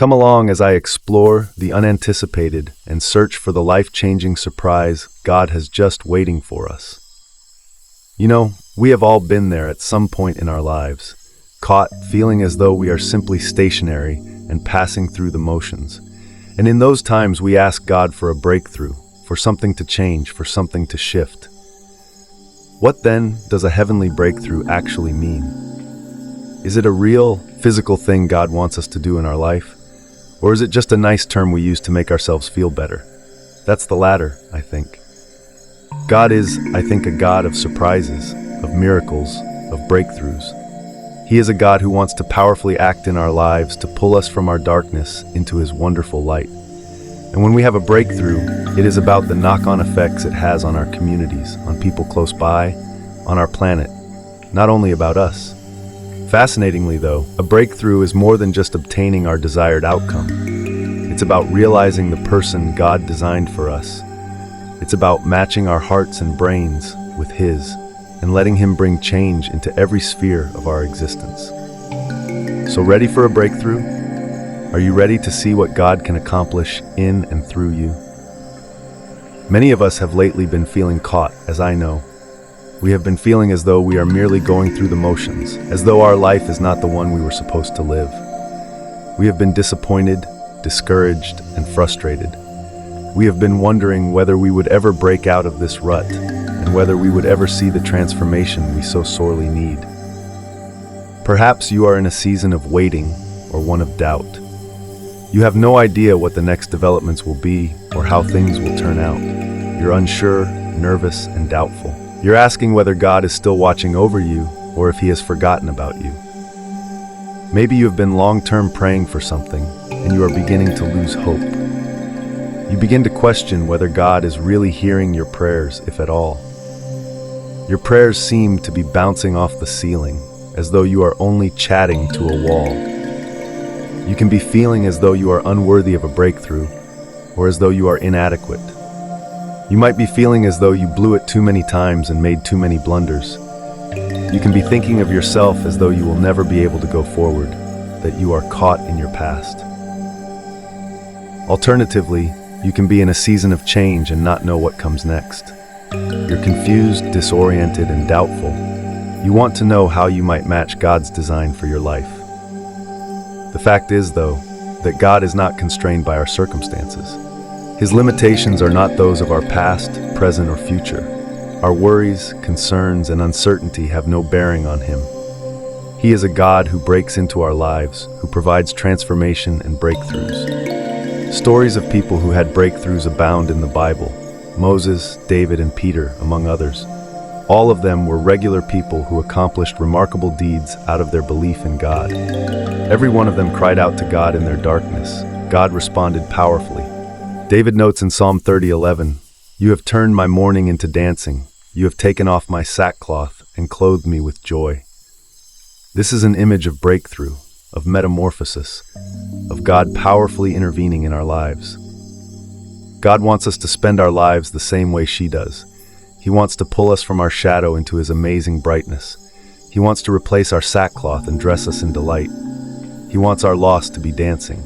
Come along as I explore the unanticipated and search for the life-changing surprise God has just waiting for us. You know, we have all been there at some point in our lives, caught feeling as though we are simply stationary and passing through the motions. And in those times we ask God for a breakthrough, for something to change, for something to shift. What then does a heavenly breakthrough actually mean? Is it a real, physical thing God wants us to do in our life? Or is it just a nice term we use to make ourselves feel better? That's the latter, I think. God is, I think, a God of surprises, of miracles, of breakthroughs. He is a God who wants to powerfully act in our lives to pull us from our darkness into His wonderful light. And when we have a breakthrough, it is about the knock-on effects it has on our communities, on people close by, on our planet, not only about us. Fascinatingly, though, a breakthrough is more than just obtaining our desired outcome. It's about realizing the person God designed for us. It's about matching our hearts and brains with His and letting Him bring change into every sphere of our existence. So ready for a breakthrough? Are you ready to see what God can accomplish in and through you? Many of us have lately been feeling caught, as I know. We have been feeling as though we are merely going through the motions, as though our life is not the one we were supposed to live. We have been disappointed, discouraged, and frustrated. We have been wondering whether we would ever break out of this rut, and whether we would ever see the transformation we so sorely need. Perhaps you are in a season of waiting or one of doubt. You have no idea what the next developments will be or how things will turn out. You're unsure, nervous, and doubtful. You're asking whether God is still watching over you or if He has forgotten about you. Maybe you have been long-term praying for something and you are beginning to lose hope. You begin to question whether God is really hearing your prayers, if at all. Your prayers seem to be bouncing off the ceiling, as though you are only chatting to a wall. You can be feeling as though you are unworthy of a breakthrough, or as though you are inadequate. You might be feeling as though you blew it too many times and made too many blunders. You can be thinking of yourself as though you will never be able to go forward, that you are caught in your past. Alternatively, you can be in a season of change and not know what comes next. You're confused, disoriented, and doubtful. You want to know how you might match God's design for your life. The fact is, though, that God is not constrained by our circumstances. His limitations are not those of our past, present, or future. Our worries, concerns, and uncertainty have no bearing on Him. He is a God who breaks into our lives, who provides transformation and breakthroughs. Stories of people who had breakthroughs abound in the Bible: Moses, David, and Peter, among others. All of them were regular people who accomplished remarkable deeds out of their belief in God. Every one of them cried out to God in their darkness. God responded powerfully. David notes in Psalm 30:11, "You have turned my mourning into dancing. You have taken off my sackcloth and clothed me with joy." This is an image of breakthrough, of metamorphosis, of God powerfully intervening in our lives. God wants us to spend our lives the same way she does. He wants to pull us from our shadow into His amazing brightness. He wants to replace our sackcloth and dress us in delight. He wants our loss to be dancing.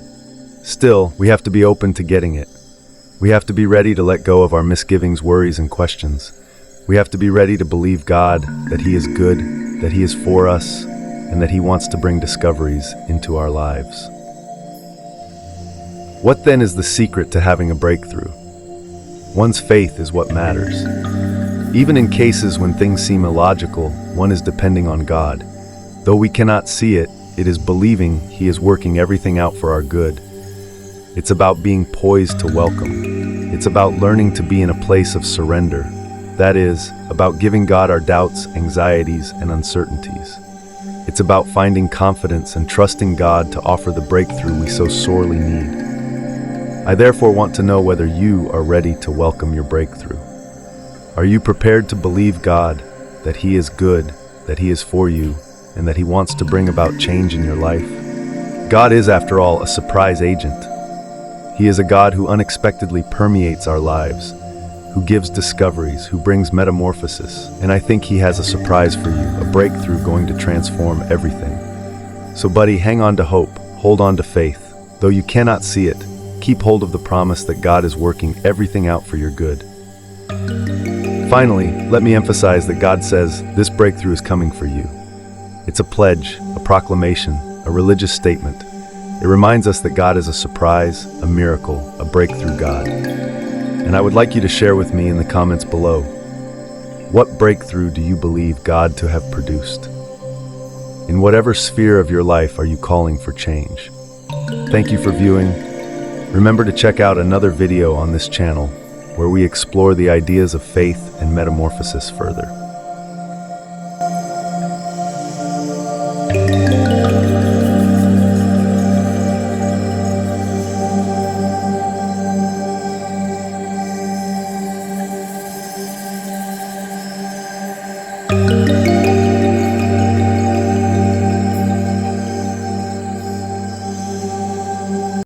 Still, we have to be open to getting it. We have to be ready to let go of our misgivings, worries, and questions. We have to be ready to believe God, that He is good, that He is for us, and that He wants to bring discoveries into our lives. What then is the secret to having a breakthrough? One's faith is what matters. Even in cases when things seem illogical, one is depending on God. Though we cannot see it, it is believing He is working everything out for our good. It's about being poised to welcome. It's about learning to be in a place of surrender. That is, about giving God our doubts, anxieties, and uncertainties. It's about finding confidence and trusting God to offer the breakthrough we so sorely need. I therefore want to know whether you are ready to welcome your breakthrough. Are you prepared to believe God, that He is good, that He is for you, and that He wants to bring about change in your life? God is, after all, a surprise agent. He is a God who unexpectedly permeates our lives, who gives discoveries, who brings metamorphosis, and I think He has a surprise for you, a breakthrough going to transform everything. So buddy, hang on to hope, hold on to faith, Though you cannot see it, keep hold of the promise that God is working everything out for your good. Finally, let me emphasize that God says this breakthrough is coming for you. It's a pledge, a proclamation, a religious statement. It reminds us that God is a surprise, a miracle, a breakthrough God. And I would like you to share with me in the comments below, what breakthrough do you believe God to have produced? In whatever sphere of your life are you calling for change? Thank you for viewing. Remember to check out another video on this channel where we explore the ideas of faith and metamorphosis further.